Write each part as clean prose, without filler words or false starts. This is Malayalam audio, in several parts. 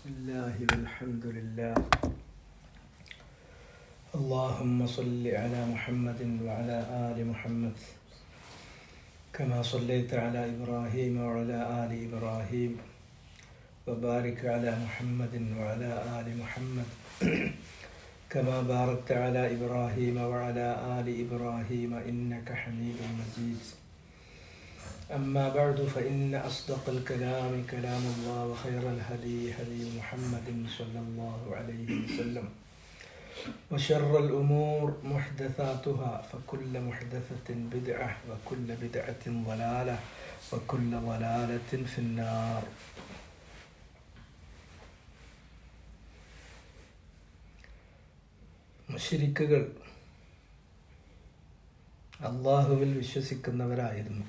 ബിസ്മില്ലാഹി വൽഹംദുലില്ലാ അല്ലാഹുമ്മ സ്വല്ലി അലാ മുഹമ്മദിൻ വഅലാ ആലി മുഹമ്മദ് കമാ സ്വല്ലൈത അലാ ഇബ്രാഹീം വഅലാ ആലി ഇബ്രാഹീം വബാരിക് അലാ മുഹമ്മദിൻ വഅലാ ആലി മുഹമ്മദ് കമാ ബാറക്ത അലാ ഇബ്രാഹീം വഅലാ ആലി ഇബ്രാഹീം ഇന്നക ഹമീദും മജീദ്. أما بعد فإن أصدق الكلام كلام الله وخير الهدي هدي محمد صلى الله عليه وسلم وشر الأمور محدثاتها فكل محدثة بدعة وكل بدعة ضلالة وكل ضلالة في النار. മുശ്രിക്കുകൾ അല്ലാഹുവിൽ വിശ്വസിക്കുന്നവരായിരുന്നു.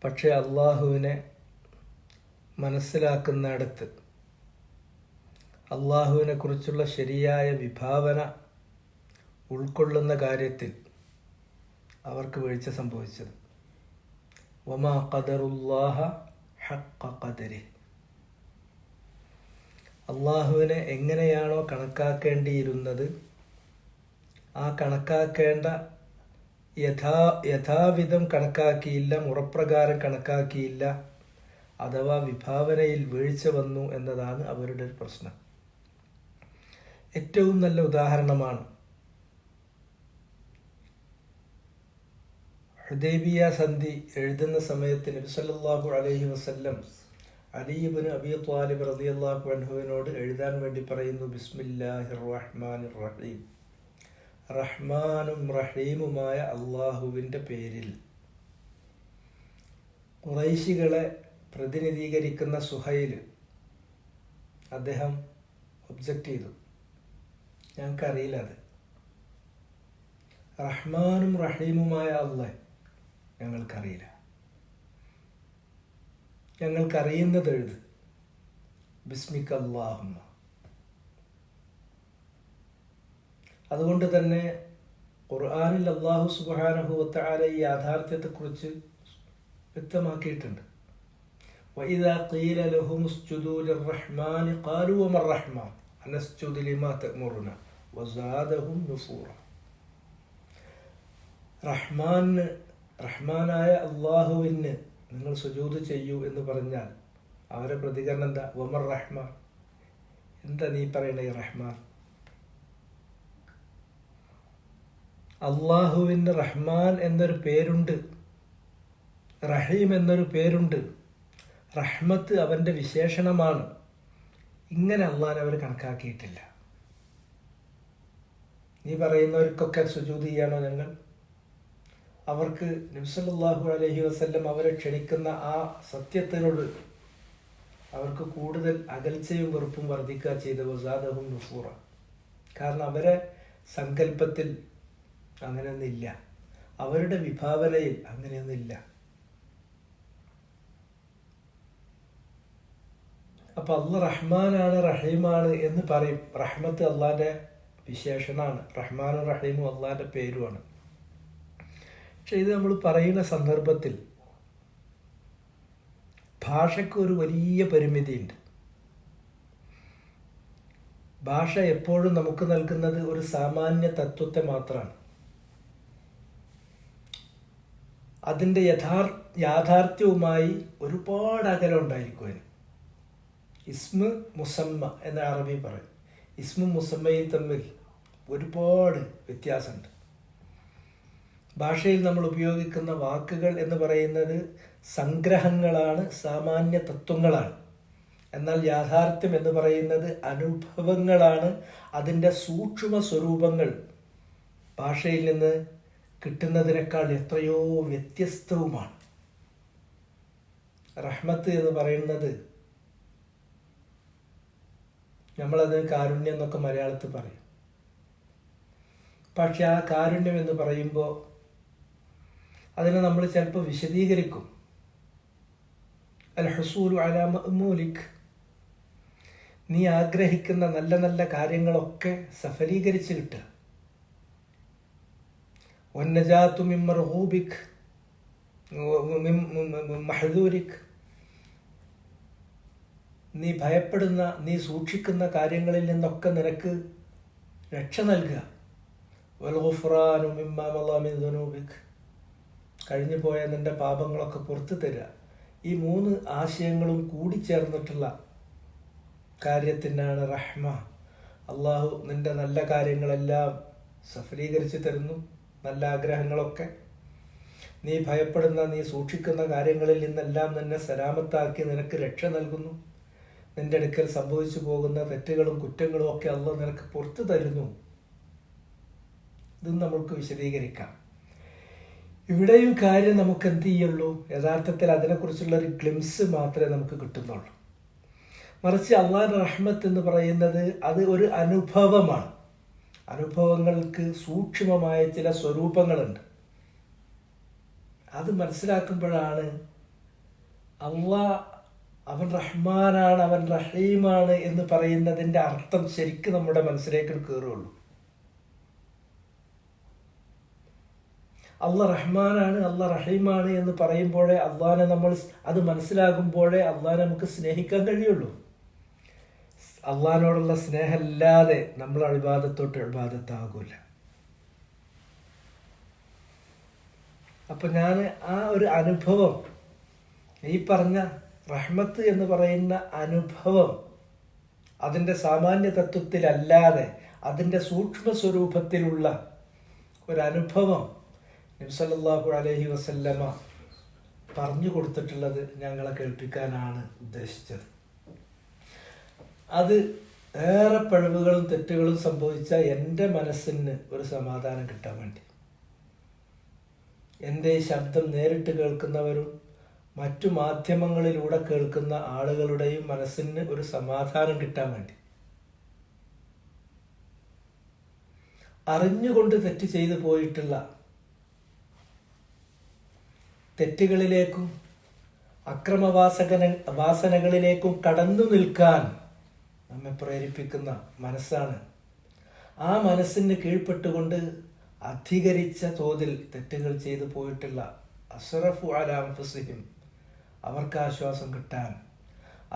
പക്ഷേ അള്ളാഹുവിനെ മനസ്സിലാക്കുന്നിടത്ത് അള്ളാഹുവിനെ കുറിച്ചുള്ള ശരിയായ വിഭാവന ഉൾക്കൊള്ളുന്ന കാര്യത്തിൽ അവർക്ക് വീഴ്ച സംഭവിച്ചത്. വമാ ഖദറുല്ലാഹ ഹഖ്ഖ ഖദരിഹി, അള്ളാഹുവിനെ എങ്ങനെയാണോ കണക്കാക്കേണ്ടിയിരുന്നത് ആ കണക്കാക്കേണ്ട യഥാവിധം കണക്കാക്കിയില്ല, മുറപ്രകാരം കണക്കാക്കിയില്ല, അഥവാ വിഭാവനയിൽ വീഴ്ച വന്നു എന്നതാണ് അവരുടെ ഒരു പ്രശ്നം. ഏറ്റവും നല്ല ഉദാഹരണമാണ് ഹുദൈബിയ സന്ധി എഴുതുന്ന സമയത്ത് നബി സല്ലല്ലാഹു അലൈഹി വസല്ലം അലി ഇബ്നു അബീ ത്വാലിബ് റളിയല്ലാഹു അൻഹുവിനോട് എഴുതാൻ വേണ്ടി പറയുന്നു, ബിസ്മില്ലാഹിർ റഹ്മാനിർ റഹീം, റഹ്മാനും റഹീമുമായ അള്ളാഹുവിൻ്റെ പേരിൽ. ഖുറൈശികളെ പ്രതിനിധീകരിക്കുന്ന സുഹൈൽ അദ്ദേഹം ഒബ്ജക്റ്റ് ചെയ്തു, ഞങ്ങൾക്കറിയില്ല, അത് റഹ്മാനും റഹീമുമായ അള്ളാഹ് ഞങ്ങൾക്കറിയില്ല, ഞങ്ങൾക്കറിയുന്നത് എഴുത്, ബിസ്മിക അല്ലാഹുമ്മ. അതുകൊണ്ട് തന്നെ ഖുർആനിൽ അല്ലാഹു സുബ്ഹാനഹു വതആല ഈ യാഥാർത്ഥ്യത്തെക്കുറിച്ച് വ്യക്തമാക്കിയിട്ടുണ്ട്. വഇദാ ഖീല ലഹും ഉസ്ജുദൂ ലിർറഹ്മാനി ഖാലൂ വമർ റഹ്മാൻ അനസ്ജുദു ലിമാ തഅ്മുറുന വസാദഹും നുഫൂറ. റഹ്മാനായ അള്ളാഹുവിന് നിങ്ങൾ സുജൂദ് ചെയ്യൂ എന്ന് പറഞ്ഞാൽ അവരെ പ്രതികരണം എന്താ? വമർ റഹ്മാൻ, എന്താ നീ പറയണേ റഹ്മാൻ? അള്ളാഹുവിന് റഹ്മാൻ എന്നൊരു പേരുണ്ട്, റഹീം എന്നൊരു പേരുണ്ട്, റഹ്മത്ത് അവൻ്റെ വിശേഷണമാണ്. ഇങ്ങനെ അള്ളാഹനെ അവർ കണക്കാക്കിയിട്ടില്ല. നീ പറയുന്നവർക്കൊക്കെ സുജൂദ് ചെയ്യാനോ ഞങ്ങൾ? അവർക്ക് നബി സല്ലല്ലാഹു അലൈഹി വസല്ലം അവരെ ക്ഷണിക്കുന്ന ആ സത്യത്തിനോട് അവർക്ക് കൂടുതൽ അകൽച്ചയും വെറുപ്പും വർദ്ധിക്കുക ചെയ്ത വസാദഹും നുഫൂറ. കാരണം അവരെ സങ്കല്പത്തിൽ അങ്ങനെയൊന്നില്ല, അവരുടെ വിഭാവനയിൽ അങ്ങനെയൊന്നില്ല. അപ്പൊ അള്ളാഹ് റഹ്മാനാണ് റഹീമാണ് എന്ന് പറയും. റഹ്മത്ത് അള്ളാന്റെ വിശേഷണമാണ്, റഹ്മാനും റഹീമും അള്ളാന്റെ പേരുമാണ്. പക്ഷെ ഇത് നമ്മൾ പറയുന്ന സന്ദർഭത്തിൽ ഭാഷയ്ക്ക് ഒരു വലിയ പരിമിതിയുണ്ട്. ഭാഷ എപ്പോഴും നമുക്ക് നൽകുന്നത് ഒരു സാമാന്യ തത്വത്തെ മാത്രമാണ്. അതിൻ്റെ യാഥാർത്ഥ്യവുമായി ഒരുപാട് അകലമുണ്ടായിരിക്കും അതിന്. ഇസ്മ മുസമ്മ എന്ന അറബി പറയും. ഇസ്മും മുസമ്മയും തമ്മിൽ ഒരുപാട് വ്യത്യാസമുണ്ട്. ഭാഷയിൽ നമ്മൾ ഉപയോഗിക്കുന്ന വാക്കുകൾ എന്ന് പറയുന്നത് സംഗ്രഹങ്ങളാണ്, സാമാന്യ തത്വങ്ങളാണ്. എന്നാൽ യാഥാർത്ഥ്യം എന്ന് പറയുന്നത് അനുഭവങ്ങളാണ്, അതിൻ്റെ സൂക്ഷ്മ സ്വരൂപങ്ങൾ ഭാഷയിൽ നിന്ന് കിട്ടുന്നതിനേക്കാൾ എത്രയോ വ്യത്യസ്തവുമാണ്. റഹ്മത്ത് എന്ന് പറയുന്നത് നമ്മളത് കാരുണ്യം എന്നൊക്കെ മലയാളത്തിൽ പറയും. പക്ഷെ ആ കാരുണ്യം എന്ന് പറയുമ്പോൾ അതിനെ നമ്മൾ ചിലപ്പോൾ വിശദീകരിക്കും. അൽ ഹുസൂലു അലാ മഅ്മൂലിക്, നീ ആഗ്രഹിക്കുന്ന നല്ല നല്ല കാര്യങ്ങളൊക്കെ സഫലീകരിച്ച് കിട്ടുക. വന്നജാത്തു മിൻ മർഹൂബിക് മഹദൂരിക്, നീ ഭയപ്പെടുന്ന, നീ സൂക്ഷിക്കുന്ന കാര്യങ്ങളിൽ നിന്നൊക്കെ നിനക്ക് രക്ഷ നൽകുക. വൽഗുഫ്റാനു മിമ്മാ മളാ മിൻ ദുനൂബിക്, കഴിഞ്ഞു പോയ നിന്റെ പാപങ്ങളൊക്കെ പുറത്തു തരിക. ഈ 3 ആശയങ്ങളും കൂടിച്ചേർന്നിട്ടുള്ള കാര്യത്തിനാണ് റഹ്മ. അള്ളാഹു നിന്റെ നല്ല കാര്യങ്ങളെല്ലാം സഫലീകരിച്ച് തരുന്നു, നല്ല ആഗ്രഹങ്ങളൊക്കെ. നീ ഭയപ്പെടുന്ന, നീ സൂക്ഷിക്കുന്ന കാര്യങ്ങളിൽ നിന്നെല്ലാം നിന്നെ സലാമത്താക്കി നിനക്ക് രക്ഷ നൽകുന്നു. നിന്റെ അടുക്കൽ സംഭവിച്ചു പോകുന്ന തെറ്റുകളും കുറ്റങ്ങളും ഒക്കെ അള്ളാഹു നിനക്ക് പുറത്തു തരുന്നു. ഇതും നമുക്ക് വിശദീകരിക്കാം. ഇവിടെയും കാര്യം നമുക്ക് എന്ത് ചെയ്യുള്ളൂ, യഥാർത്ഥത്തിൽ അതിനെക്കുറിച്ചുള്ള ഒരു ഗ്ലിംസ് മാത്രമേ നമുക്ക് കിട്ടുന്നുള്ളൂ. മറിച്ച് അള്ളാഹുവിൻ്റെ റഹ്മത്ത് എന്ന് പറയുന്നത് അത് ഒരു അനുഭവമാണ്. അനുഭവങ്ങൾക്ക് സൂക്ഷ്മമായ ചില സ്വരൂപങ്ങളുണ്ട്. അത് മനസ്സിലാക്കുമ്പോഴാണ് അവൻ റഹ്മാനാണ്, അവൻ റഹീമാണ് എന്ന് പറയുന്നതിൻ്റെ അർത്ഥം ശരിക്കും നമ്മുടെ മനസ്സിലേക്ക് കയറുള്ളൂ. അള്ളാഹ് റഹ്മാനാണ്, അള്ളാഹ് റഹീമാണ് എന്ന് പറയുമ്പോഴേ അള്ളാഹിനെ നമ്മൾ അത് മനസ്സിലാകുമ്പോഴേ അള്ളാഹിനെ നമുക്ക് സ്നേഹിക്കാൻ കഴിയുള്ളൂ. അള്ളാഹിനോടുള്ള സ്നേഹമില്ലാതെ നമ്മൾ ഇബാദത്താകൂല. അപ്പൊ ഞാൻ ആ ഒരു അനുഭവം, ഈ പറഞ്ഞ റഹ്മത്ത് എന്ന് പറയുന്ന അനുഭവം അതിൻ്റെ സാമാന്യ തത്വത്തിലല്ലാതെ അതിൻ്റെ സൂക്ഷ്മ സ്വരൂപത്തിലുള്ള ഒരനുഭവം നബി സല്ലല്ലാഹു അലൈഹി വസല്ലമ പറഞ്ഞു കൊടുത്തിട്ടുള്ളത് ഞങ്ങളെ കേൾപ്പിക്കാനാണ് ഉദ്ദേശിച്ചത്. അത് ഏറെ പിഴവുകളും തെറ്റുകളും സംഭവിച്ച എൻ്റെ മനസ്സിന് ഒരു സമാധാനം കിട്ടാൻ വേണ്ടി, എൻ്റെ ശബ്ദം നേരിട്ട് കേൾക്കുന്നവരും മറ്റു മാധ്യമങ്ങളിലൂടെ കേൾക്കുന്ന ആളുകളുടെയും മനസ്സിന് ഒരു സമാധാനം കിട്ടാൻ വേണ്ടി, അറിഞ്ഞുകൊണ്ട് തെറ്റ് ചെയ്തു പോയിട്ടുള്ള തെറ്റുകളിലേക്കും വാസനകളിലേക്കും കടന്നു നിൽക്കാൻ നമ്മെ പ്രേരിപ്പിക്കുന്ന മനസ്സാണ്. ആ മനസ്സിന് കീഴ്പ്പെട്ടുകൊണ്ട് അധികരിച്ച തോതിൽ തെറ്റുകൾ ചെയ്തു പോയിട്ടുള്ള അസ്റഫു അലാ അൻഫുസിഹിം, അവർക്ക് ആശ്വാസം കിട്ടാൻ,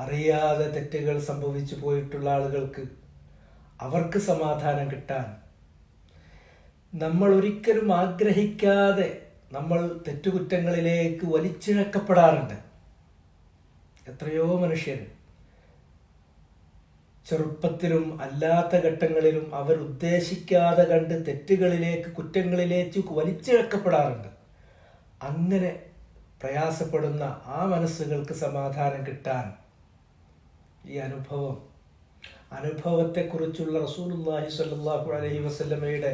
അറിയാതെ തെറ്റുകൾ സംഭവിച്ചു പോയിട്ടുള്ള ആളുകൾക്ക് അവർക്ക് സമാധാനം കിട്ടാൻ, നമ്മൾ ഒരിക്കലും ആഗ്രഹിക്കാതെ നമ്മൾ തെറ്റുകുറ്റങ്ങളിലേക്ക് വലിച്ചിഴക്കപ്പെടാറുണ്ട്. എത്രയോ മനുഷ്യർ ചെറുപ്പത്തിലും അല്ലാത്ത ഘട്ടങ്ങളിലും അവർ ഉദ്ദേശിക്കാതെ കണ്ട് തെറ്റുകളിലേക്ക്, കുറ്റങ്ങളിലേക്ക് വലിച്ചിഴക്കപ്പെടാറുണ്ട്. അങ്ങനെ പ്രയാസപ്പെടുന്ന ആ മനസ്സുകൾക്ക് സമാധാനം കിട്ടാൻ ഈ അനുഭവത്തെക്കുറിച്ചുള്ള റസൂലുള്ളാഹി സ്വല്ലല്ലാഹു അലൈഹി വസല്ലമയുടെ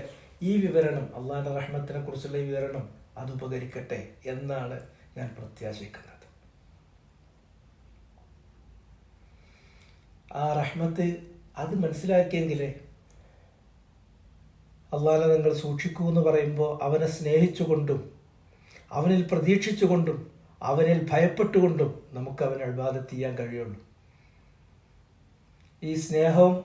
ഈ വിവരണം, അള്ളാഹിൻ്റെ റഹ്മത്തിനെ കുറിച്ചുള്ള ഈ വിവരണം അത് ഉപകരിക്കട്ടെ എന്നാണ് ഞാൻ പ്രത്യാശിക്കുന്നത്. ആ റഹ്മത്ത് അത് മനസ്സിലാക്കിയെങ്കിലേ അള്ളാഹനെ നിങ്ങൾ സൂക്ഷിക്കൂ എന്ന് പറയുമ്പോൾ അവനെ സ്നേഹിച്ചുകൊണ്ടും അവനിൽ പ്രതീക്ഷിച്ചുകൊണ്ടും അവനിൽ ഭയപ്പെട്ടുകൊണ്ടും നമുക്ക് അവനെ ഇബാദത്ത് ചെയ്യാൻ കഴിയുള്ളൂ. ഈ സ്നേഹവും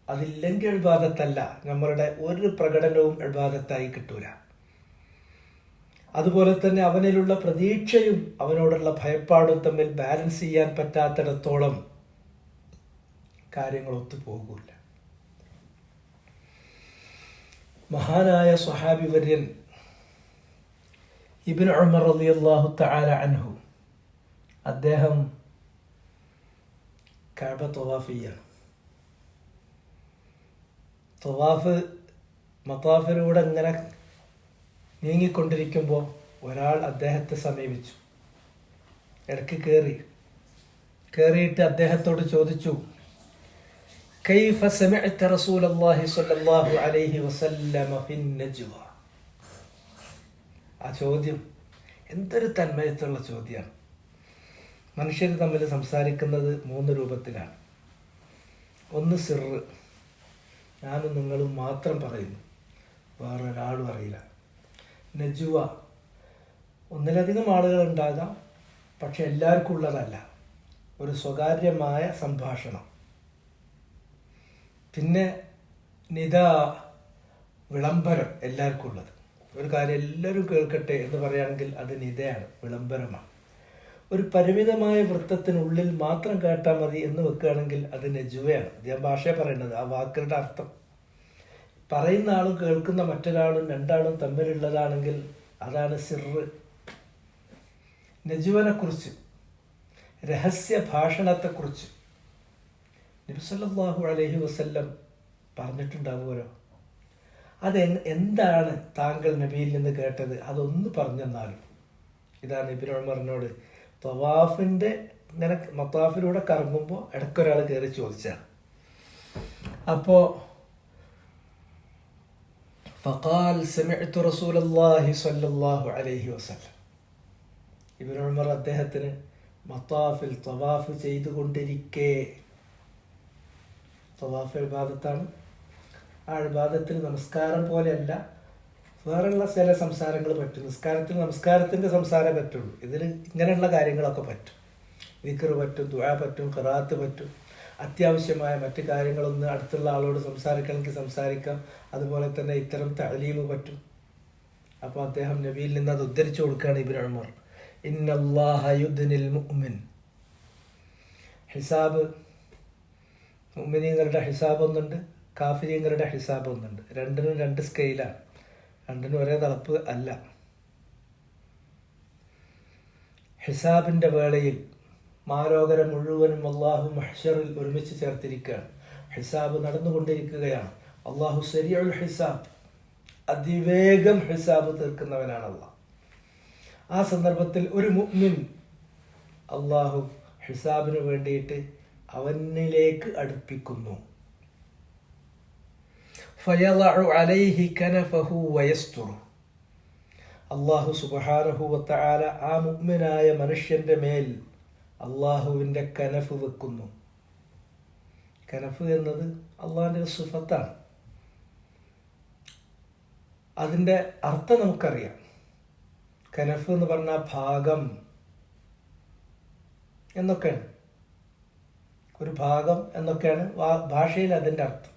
അതില്ലെങ്കിൽ ഇബാദത്തല്ല, നമ്മളുടെ ഒരു പ്രകടനവും ഇബാദത്തായി കിട്ടൂല. അതുപോലെ തന്നെ അവനിലുള്ള പ്രതീക്ഷയും അവനോടുള്ള ഭയപ്പാടും തമ്മിൽ ബാലൻസ് ചെയ്യാൻ പറ്റാത്തിടത്തോളം കാര്യങ്ങൾ ഒത്തുപോകൂല. മഹാനായ സ്വഹാബി വര്യൻ ഇബ്നു ഉമർ റളിയല്ലാഹു തആല അൻഹു, അദ്ദേഹം കഅബ തവാഫ് ചെയ്യാണ്. മത്താഫിലൂടെ ഇങ്ങനെ നീങ്ങിക്കൊണ്ടിരിക്കുമ്പോൾ ഒരാൾ അദ്ദേഹത്തെ സമീപിച്ചു. ഇടയ്ക്ക് കയറിയിട്ട് അദ്ദേഹത്തോട് ചോദിച്ചു, കൈഫ സമിഅത റസൂലല്ലാഹി സ്വല്ലല്ലാഹു അലൈഹി വസല്ലമ ഫിൻ നജ്വ. ആ ചോദ്യം എന്തൊരു തന്മയത്തുള്ള ചോദ്യമാണ്. മനുഷ്യർ തമ്മിൽ സംസാരിക്കുന്നത് 3 രൂപത്തിലാണ്. ഒന്ന് സിറ്, ഞാനും നിങ്ങളും മാത്രം പറയുന്നു, വേറൊരാളും അറിയില്ല. നജ്വ, ഒന്നിലധികം ആളുകൾ ഉണ്ടാകാം, പക്ഷെ എല്ലാവർക്കും ഉള്ളതല്ല, ഒരു സ്വകാര്യമായ സംഭാഷണം. പിന്നെ നിദാ, വിളംബരം, എല്ലാവർക്കും ഉള്ളത്. ഒരു കാര്യം എല്ലാവരും കേൾക്കട്ടെ എന്ന് പറയുകയാണെങ്കിൽ അത് നിദയാണ്, വിളംബരമാണ്. ഒരു പരിമിതമായ വൃത്തത്തിനുള്ളിൽ മാത്രം കേട്ടാൽ മതി എന്ന് വെക്കുകയാണെങ്കിൽ അത് നജുവയാണ്. ഞാൻ ഭാഷയെ പറയുന്നത്, ആ വാക്കുകളുടെ അർത്ഥം. പറയുന്ന ആളും കേൾക്കുന്ന മറ്റൊരാളും രണ്ടാളും തമ്മിലുള്ളതാണെങ്കിൽ അതാണ് സിർറ്. നജുവനെക്കുറിച്ച്, രഹസ്യ ഭാഷണത്തെക്കുറിച്ച് നബി സല്ലല്ലാഹു അലൈഹി വസല്ലം പറഞ്ഞിട്ടുണ്ടാവുമല്ലോ. എന്താണ് താങ്കൾ നബിയിൽ നിന്ന് കേട്ടത്? അതൊന്ന് പറഞ്ഞെന്നാലും. ഇതാണ് ഇബ്നു ഉമറിനോട് തവാഫിൻ്റെ ഇങ്ങനെ മത്താഫിലൂടെ കറങ്ങുമ്പോൾ ഇടയ്ക്കൊരാൾ കയറി ചോദിച്ചാണ്. അപ്പോൾ ഫഖാൽ സമിഅ്തു റസൂലല്ലാഹി സ്വല്ലല്ലാഹു അലൈഹി വസല്ലം. ഇബ്നു ഉമർ അദ്ദേഹത്തിന് മത്താഫിൽ തവാഫ് ചെയ്തുകൊണ്ടിരിക്കെ, തവാഫ് ഇബാദത്താണ്, ആ ഇബാദത്തിൽ നമസ്കാരം പോലെയല്ല, വേറെയുള്ള ചില സംസാരങ്ങൾ പറ്റും. നമസ്കാരത്തിൻ്റെ സംസാരം പറ്റുള്ളൂ. ഇതിൽ ഇങ്ങനെയുള്ള കാര്യങ്ങളൊക്കെ പറ്റും. ദിക്ർ പറ്റും, ദുആ പറ്റും, ഖിറാഅത്ത് പറ്റും. അത്യാവശ്യമായ മറ്റു കാര്യങ്ങളൊന്ന് അടുത്തുള്ള ആളോട് സംസാരിക്കണമെങ്കിൽ സംസാരിക്കാം. അതുപോലെ തന്നെ ഇത്തരം തഅലീമ് പറ്റും. അപ്പോൾ അദ്ദേഹം നബിയിൽ നിന്ന് അത് ഉദ്ധരിച്ചു കൊടുക്കുകയാണ് ഇബ്നു ഉമർ. ഇന്നല്ലാഹ യുദ്നിൽ മുഅ്മിൻ. ഹിസാബ്, മുഅ്മിനീങ്ങളുടെ ഹിസാബ് ഒന്നുണ്ട്, കാഫിരീങ്ങളുടെ ഹിസാബ് ഒന്നുണ്ട്. രണ്ടിനും രണ്ട് സ്കെയിലാണ്, രണ്ടിനും ഒരേ തളപ്പ് അല്ല. ഹിസാബിൻ്റെ വേളയിൽ മാലോകരം മുഴുവനും അള്ളാഹു മഹ്ശറിൽ ഒരുമിച്ച് ചേർത്തിരിക്കുകയാണ്. ഹിസാബ് നടന്നുകൊണ്ടിരിക്കുകയാണ്. അള്ളാഹു സരിഉൽ ഹിസാബ്, അതിവേഗം ഹിസാബ് തീർക്കുന്നവനാണ് അള്ളാഹ്. ആ സന്ദർഭത്തിൽ ഒരു മുഅ്മിൻ അള്ളാഹു ഹിസാബിന് വേണ്ടിയിട്ട് അവനിലേക്ക് അടുപ്പിക്കുന്നു. ഫയളഉ അലൈഹി കനഫഹു വയസ്തുറു. അള്ളാഹു സുബ്ഹാനഹു വതആല ആ മുഅ്മിനായ മനുഷ്യന്റെ മേൽ അള്ളാഹുവിൻ്റെ കനഫ് വെക്കുന്നു. കനഫ് എന്നത് അള്ളാഹിൻ്റെ ഒരു സിഫത്താണ്. അതിൻ്റെ അർത്ഥം നമുക്കറിയാം. കനഫ് എന്ന് പറഞ്ഞാൽ ഭാഗം എന്നൊക്കെയാണ്, ഒരു ഭാഗം എന്നൊക്കെയാണ് ഭാഷയിൽ അതിൻ്റെ അർത്ഥം.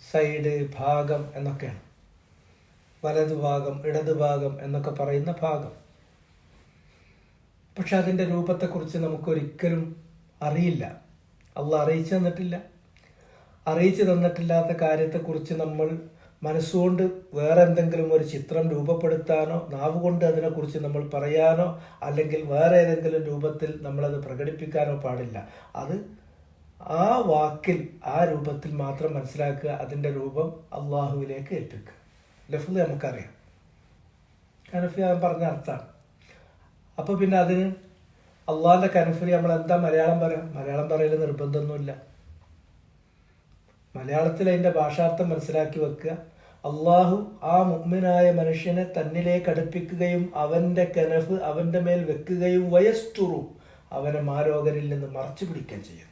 സൈഡ്, ഭാഗം എന്നൊക്കെയാണ്. വലതുഭാഗം, ഇടതുഭാഗം എന്നൊക്കെ പറയുന്ന ഭാഗം. പക്ഷെ അതിൻ്റെ രൂപത്തെക്കുറിച്ച് നമുക്കൊരിക്കലും അറിയില്ല. അള്ളാഹ് അറിയിച്ചു തന്നിട്ടില്ല. അറിയിച്ചു തന്നിട്ടില്ലാത്ത കാര്യത്തെക്കുറിച്ച് നമ്മൾ മനസ്സുകൊണ്ട് വേറെ എന്തെങ്കിലും ഒരു ചിത്രം രൂപപ്പെടുത്താനോ നാവുകൊണ്ട് അതിനെക്കുറിച്ച് നമ്മൾ പറയാനോ അല്ലെങ്കിൽ വേറെ ഏതെങ്കിലും രൂപത്തിൽ നമ്മളത് പ്രകടിപ്പിക്കാനോ പാടില്ല. അത് ആ വാക്കിൽ, ആ രൂപത്തിൽ മാത്രം മനസ്സിലാക്കുക. അതിൻ്റെ രൂപം അള്ളാഹുവിലേക്ക് ഏൽപ്പിക്കുക. ലഫ്ള് നമുക്കറിയാം, കനഫ് ഞാൻ പറഞ്ഞ അർത്ഥമാണ്. അപ്പോൾ പിന്നെ അതിന് അള്ളാഹിൻ്റെ കനഫിന് നമ്മൾ എന്താ മലയാളം പറയാം? മലയാളം പറയൽ നിർബന്ധമൊന്നുമില്ല. മലയാളത്തിൽ അതിൻ്റെ ഭാഷാർത്ഥം മനസ്സിലാക്കി വെക്കുക. അള്ളാഹു ആ മുഅ്മിനായ മനുഷ്യനെ തന്നിലേക്ക് അടുപ്പിക്കുകയും അവൻ്റെ കനഫ് അവൻ്റെ മേൽ വെക്കുകയും വയസ്തുറു, അവനെ മാരോകരിൽ നിന്ന് മറച്ചു പിടിക്കുകയും ചെയ്യും.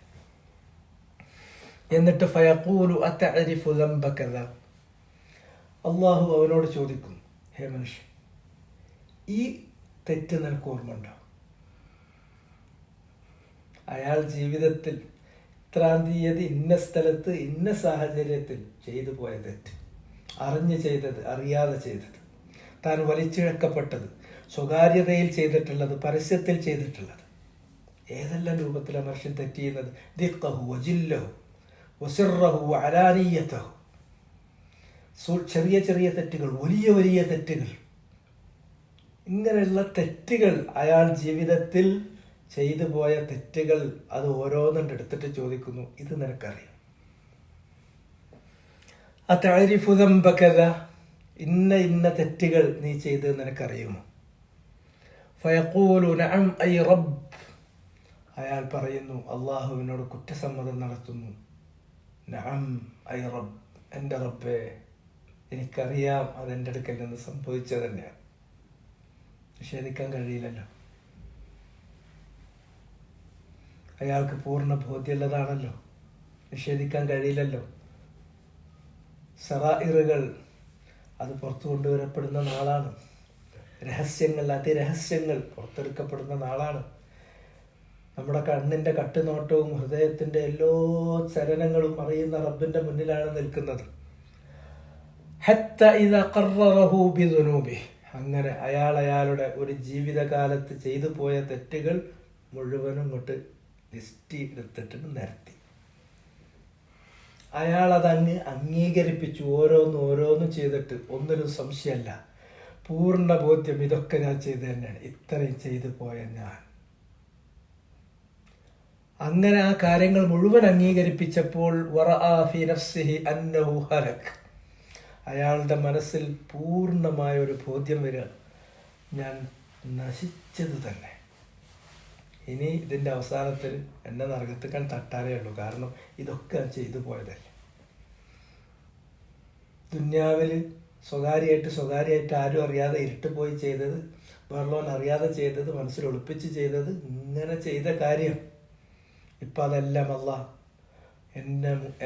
എന്നിട്ട് ഫയഖൂലു അതഅരിഫു ദംബ കദ. അള്ളാഹു അവനോട് ചോദിക്കും, ഹേ മനുഷ്യൻ, ഈ തെറ്റ് നിനക്ക് ഓർമ്മയുണ്ടോ? അയാൾ ജീവിതത്തിൽ ഇത്രാം തീയതി ഇന്ന സ്ഥലത്ത് ഇന്ന സാഹചര്യത്തിൽ ചെയ്തു പോയ തെറ്റ്, അറിഞ്ഞ് ചെയ്തത്, അറിയാതെ ചെയ്തത്, താൻ വലിച്ചിഴക്കപ്പെട്ടത്, സ്വകാര്യതയിൽ ചെയ്തിട്ടുള്ളത്, പരസ്യത്തിൽ ചെയ്തിട്ടുള്ളത്, ഏതെല്ലാം രൂപത്തിലാണ് മനുഷ്യൻ തെറ്റ് ചെയ്യുന്നത്? ദിഖ്ഖഹു വജില്ലഹു വസിറഹു അലാനിയതഹു. ചെറിയ ചെറിയ തെറ്റുകൾ, വലിയ വലിയ തെറ്റുകൾ, ഇങ്ങനെയുള്ള തെറ്റുകൾ, അയാൾ ജീവിതത്തിൽ ചെയ്തു പോയ തെറ്റുകൾ, അത് ഓരോന്നും എടുത്തിട്ട് ചോദിക്കുന്നു, ഇത് നിനക്കറിയാം? അതഅരിഫു ദംബ കദ, ഇന്ന ഇന്ന തെറ്റുകൾ നീ ചെയ്ത് നിനക്കറിയുമോ? ഫയഖൂലു നഅം ഐ റബ്ബ്. അയാൾ പറയുന്നു, അള്ളാഹുവിനോട് കുറ്റസമ്മതം നടത്തുന്നു. നഅം ഐ റബ്ബ്, എൻ്റെ റബ്ബേ, എനിക്കറിയാം അതെൻ്റെ അടുക്കൽ നിന്ന് സംഭവിച്ചത് തന്നെയാണ്. നിഷേധിക്കാൻ കഴിയില്ലല്ലോ. അയാൾക്ക് പൂർണ്ണ ബോധ്യമുള്ളതാണല്ലോ, നിഷേധിക്കാൻ കഴിയില്ലല്ലോ. സറായിറുകൾ അത് പുറത്തു കൊണ്ടുവരപ്പെടുന്ന നാളാണ്. രഹസ്യങ്ങൾ, അതിരഹസ്യങ്ങൾ പുറത്തെടുക്കപ്പെടുന്ന നാളാണ്. നമ്മുടെ കണ്ണിൻ്റെ കട്ടുനോട്ടവും ഹൃദയത്തിൻ്റെ എല്ലാ ചലനങ്ങളും അറിയുന്ന റബ്ബിൻ്റെ മുന്നിലാണ് നിൽക്കുന്നത്. ഹത്ത ഇദ ഖററഹു ബിദുനൂബിഹി, അങ്ങനെ അയാളുടെ ഒരു ജീവിതകാലത്ത് ചെയ്തു പോയ തെറ്റുകൾ മുഴുവനും ഇങ്ങോട്ട് ലിസ്റ്റ് എടുത്തിട്ട് നിരത്തി. അയാളതങ്ങ് അംഗീകരിപ്പിച്ചു. ഓരോന്നും ചെയ്തിട്ട് ഒന്നിനും സംശയമല്ല, പൂർണ്ണ ബോധ്യം, ഇതൊക്കെ ഞാൻ ചെയ്തു തന്നെയാണ്, ഇത്രയും ചെയ്തു പോയ ഞാൻ. അങ്ങനെ ആ കാര്യങ്ങൾ മുഴുവൻ അംഗീകരിപ്പിച്ചപ്പോൾ അയാളുടെ മനസ്സിൽ പൂർണ്ണമായ ഒരു ബോധ്യം വരിക, ഞാൻ നശിച്ചത് തന്നെ. ഇനി ഇതിൻ്റെ അവസാനത്തിൽ എന്നെ നരകത്തിക്കാൻ തട്ടാനേ ഉള്ളൂ, കാരണം ഇതൊക്കെ ചെയ്തു പോയതല്ലേ. ദുന്യാവിൽ സ്വകാര്യമായിട്ട് ആരും അറിയാതെ ഇരുട്ട് പോയി ചെയ്തത്, വേറെലോൻ അറിയാതെ ചെയ്തത്, മനസ്സിൽ ഒളിപ്പിച്ച് ചെയ്തത്, ഇങ്ങനെ ചെയ്ത കാര്യം ഇപ്പം അതെല്ലാം അല്ലാഹ്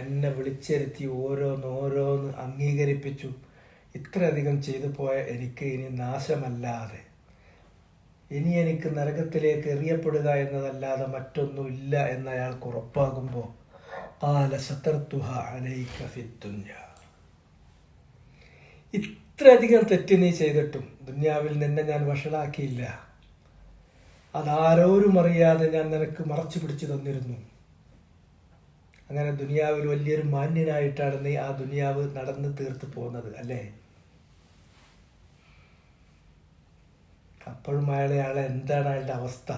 എന്നെ വിളിച്ചിരുത്തി ഓരോന്ന് അംഗീകരിപ്പിച്ചു. ഇത്രയധികം ചെയ്തു പോയ എനിക്ക് ഇനി നാശമല്ലാതെ, ഇനി എനിക്ക് നരകത്തിലേക്ക് എറിയപ്പെടുക എന്നതല്ലാതെ മറ്റൊന്നുമില്ല എന്ന് അയാൾക്ക് ഉറപ്പാകുമ്പോൾ ഇത്രയധികം തെറ്റ് നീ ചെയ്തിട്ടും ദുന്യാവിൽ നിന്നെ ഞാൻ വഷളാക്കിയില്ല, അതാരോരും അറിയാതെ ഞാൻ നിനക്ക് മറച്ചു പിടിച്ചു തന്നിരുന്നു. അങ്ങനെ ദുനിയാവിൽ വലിയൊരു മാന്യനായിട്ടാണ് നീ ആ ദുനിയാവ് നടന്ന് തീർത്ത് പോകുന്നത് അല്ലേ? അപ്പോഴും അയാളെ എന്താണ് അയാളുടെ അവസ്ഥ?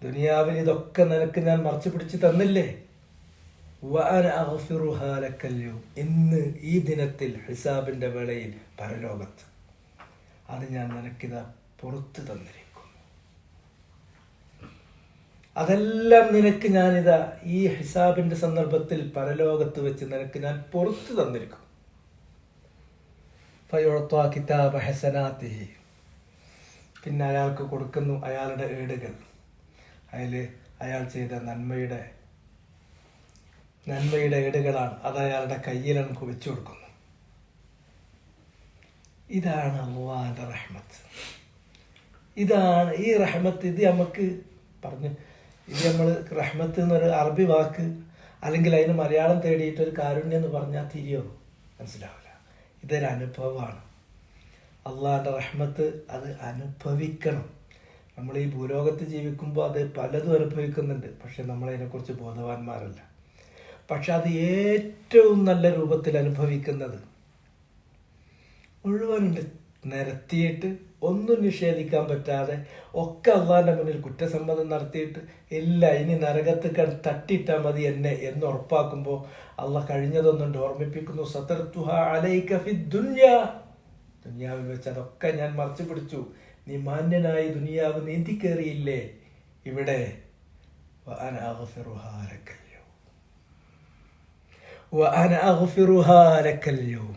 ദുനിയാവിൽ ഇതൊക്കെ നിനക്ക് ഞാൻ മറച്ചു പിടിച്ച് തന്നില്ലേ? ഇന്ന് ഈ ദിനത്തിൽ ഹിസാബിന്റെ വേളയിൽ പരലോകത്ത് അത് ഞാൻ നിനക്കിതാ പുറത്തു തന്നിരിക്കുന്നു. അതെല്ലാം നിനക്ക് ഞാനിതാ ഈ ഹിസാബിന്റെ സന്ദർഭത്തിൽ പരലോകത്ത് വെച്ച് നിനക്ക് ഞാൻ പുറത്തു തന്നിരിക്കും. പിന്നെ അയാൾക്ക് കൊടുക്കുന്നു അയാളുടെ ഏടുകൾ. അയാൾ ചെയ്ത നന്മയുടെ ഏടുകളാണ്. അത് അയാളുടെ കയ്യിൽ നമുക്ക് വെച്ചു കൊടുക്കുന്നു. ഇതാണ് അള്ളാന്റെ റഹ്മത്ത്. ഇതാണ് ഈ റഹ്മത്ത്. ഇത് നമുക്ക് പറഞ്ഞു, ഇത് നമ്മൾ റഹ്മത്ത് എന്നൊരു അറബി വാക്ക് അല്ലെങ്കിൽ അതിന് മലയാളം തേടിയിട്ടൊരു കാരുണ്യം എന്ന് പറഞ്ഞാൽ തിരിയോ മനസ്സിലാവില്ല. ഇതൊരു അനുഭവമാണ്. അള്ളാന്റെ റഹ്മത്ത് അത് അനുഭവിക്കണം. നമ്മൾ ഈ ഭൂലോകത്ത് ജീവിക്കുമ്പോൾ അത് പലതും അനുഭവിക്കുന്നുണ്ട്, പക്ഷെ നമ്മളതിനെക്കുറിച്ച് ബോധവാന്മാരല്ല. പക്ഷെ അത് ഏറ്റവും നല്ല രൂപത്തിൽ അനുഭവിക്കുന്നത് മുഴുവനുണ്ട് നിരത്തിയിട്ട് ഒന്നും നിഷേധിക്കാൻ പറ്റാതെ ഒക്കെ അള്ളാന്റെ മുന്നിൽ കുറ്റസമ്മതം നടത്തിയിട്ട് ഇല്ല ഇനി നരകത്ത് തട്ടിയിട്ടാൽ മതി എന്നെ എന്ന് ഉറപ്പാക്കുമ്പോൾ അള്ളാഹ് കഴിഞ്ഞതൊന്നുണ്ട് ഓർമ്മിപ്പിക്കുന്നു. സതർതുഹാ അലൈക ഫിദ്ദുനിയ, ദുനിയാവിൽ വെച്ച് അതൊക്കെ ഞാൻ മറച്ചു പിടിച്ചു. നീ മാന്യനായി ദുനിയാവ് നീന്തി കയറിയില്ലേ ഇവിടെ. വഅന അഗ്ഫിറുഹാ ലക്കൽ യൗം,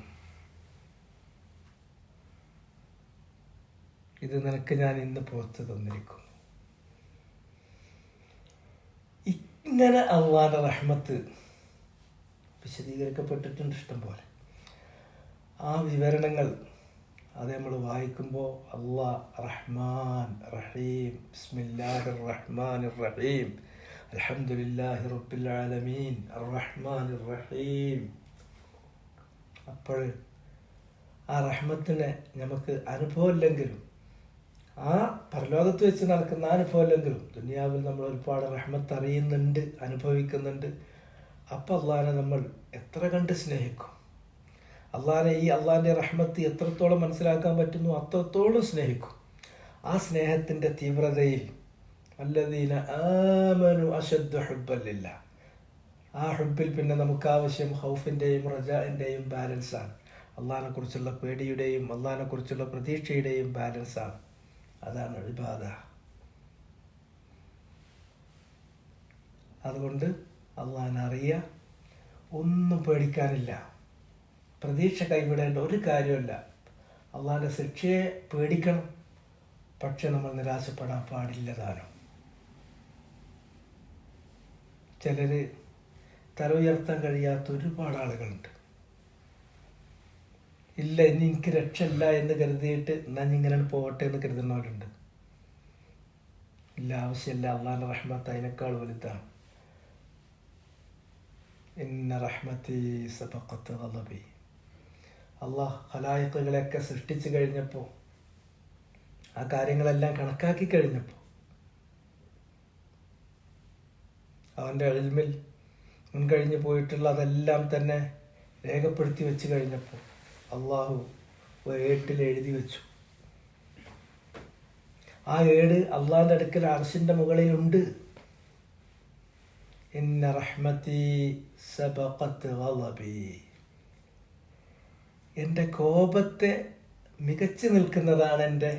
ഇത് നിനക്ക് ഞാൻ ഇന്ന് പുറത്ത് തന്നിരിക്കുന്നു. ഇങ്ങനെ അള്ളാന്റെ റഹ്മത്ത് വിശദീകരിക്കപ്പെട്ടിട്ടുണ്ട് ഇഷ്ടം പോലെ. ആ വിവരണങ്ങൾ അത് നമ്മൾ വായിക്കുമ്പോൾ അള്ളാഹ് റഹ്മാൻ റഹീം, ബിസ്മില്ലാഹിർ റഹ്മാനിർ റഹീം, അൽഹംദുലില്ലാഹി റബ്ബിൽ ആലമീൻ, അർറഹ്മാനിർ റഹീം. അപ്പോൾ ആ റഹ്മത്തിനെ നമുക്ക് അനുഭവമില്ലെങ്കിലും, ആ പരലോകത്ത് വെച്ച് നടക്കുന്ന അനുഭവമില്ലെങ്കിലും ദുനിയാവിൽ നമ്മൾ ഒരുപാട് റഹ്മത്ത് അറിയുന്നുണ്ട്, അനുഭവിക്കുന്നുണ്ട്. അപ്പം അള്ളാഹിനെ നമ്മൾ എത്ര കണ്ട് സ്നേഹിക്കും. അള്ളാഹിനെ ഈ അള്ളാഹിൻ്റെ റഹ്മത്ത് എത്രത്തോളം മനസ്സിലാക്കാൻ പറ്റുന്നു അത്രത്തോളം സ്നേഹിക്കും. ആ സ്നേഹത്തിൻ്റെ തീവ്രതയിൽ അല്ലദീന ആമനു അശദ്ദു ഹുബ്ബൻ ലില്ലാഹ്, ആ ഹുബ്ബിൽ പിന്നെ നമുക്ക് ആവശ്യം ഖൗഫിൻ്റെയും റജാഇൻ്റെയും ബാലൻസാണ്. അള്ളാഹിനെ കുറിച്ചുള്ള പേടിയുടെയും അള്ളാഹിനെ കുറിച്ചുള്ള പ്രതീക്ഷയുടെയും ബാലൻസാണ്. അതാണ് ഇബാദ. അതുകൊണ്ട് അള്ളാഹിനെ അറിയുക, ഒന്നും പേടിക്കാനില്ല, പ്രതീക്ഷ കൈവിടേണ്ട ഒരു കാര്യമല്ല. അള്ളാഹിൻ്റെ ശിക്ഷയെ പേടിക്കണം, പക്ഷെ നമ്മൾ നിരാശപ്പെടാൻ പാടില്ലതാനും. ചിലർ തല ഉയർത്താൻ കഴിയാത്ത ഒരുപാട് ആളുകളുണ്ട്. ഇല്ല ഇനി എനിക്ക് രക്ഷയില്ല എന്ന് കരുതിയിട്ട് ഞാൻ ഇങ്ങനെ പോകട്ടെ എന്ന് കരുതുന്നവരുണ്ട്. ഇല്ല, ആവശ്യമില്ല, അള്ളാഹിൻ്റെ റഹ്മത്ത് അതിനേക്കാൾ വലുതാണ്. ഇന്ന റഹ്മതി സബഖത്ത് ഗളബി. അള്ളാഹ് ഖലായിഖുകളെയൊക്കെ സൃഷ്ടിച്ചു കഴിഞ്ഞപ്പോൾ, ആ കാര്യങ്ങളെല്ലാം കണക്കാക്കി കഴിഞ്ഞപ്പോൾ, അവൻ്റെ ഇൽമിൽ മുൻകഴിഞ്ഞു പോയിട്ടുള്ള അതെല്ലാം തന്നെ രേഖപ്പെടുത്തി വെച്ച് കഴിഞ്ഞപ്പോൾ അള്ളാഹു ഏട്ടിൽ എഴുതി വെച്ചു. ആ ഏട് അള്ളാഹിൻ്റെ അടുക്കൽ അർശിൻ്റെ മുകളിലുണ്ട്. ഇന്ന റഹ്മതി സബഖത്ത് ഗളബി. എൻ്റെ കോപത്തെ മികച്ചു നിൽക്കുന്നതാണ് എൻ്റെ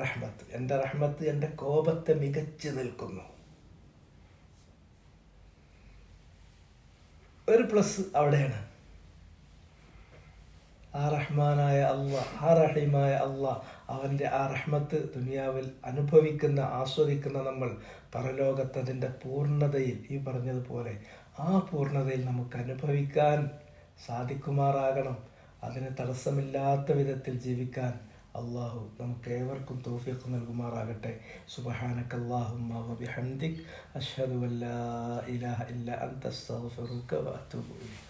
റഹ്മത്ത്. എൻ്റെ റഹ്മത്ത് എൻ്റെ കോപത്തെ മികച്ചു നിൽക്കുന്നു. ഒരു പ്ലസ് അവിടെയാണ്. ആ റഹ്മാനായ അള്ളാഹ്, ആ റഹീമായ അള്ളാഹ്, അവൻ്റെ ആ റഹ്മത്ത് ദുനിയാവിൽ അനുഭവിക്കുന്ന, ആസ്വദിക്കുന്ന നമ്മൾ പരലോകത്ത് അതിൻ്റെ പൂർണ്ണതയിൽ, ഈ പറഞ്ഞതുപോലെ ആ പൂർണ്ണതയിൽ നമുക്ക് അനുഭവിക്കാൻ സാധിക്കുമാറാകണം. അതിന് തടസ്സമില്ലാത്ത വിധത്തിൽ ജീവിക്കാൻ അള്ളാഹു നമുക്ക് ഏവർക്കും തൗഫീഖ് നൽകുമാറാകട്ടെ. സുബ്ഹാനക അല്ലാഹുമ്മ വബിഹംദിക് അശ്ഹദു അല്ലാ ഇലാഹ ഇല്ല അൻത അസ്തഗ്ഫിറുക വഅതൂബു ഇലൈക്.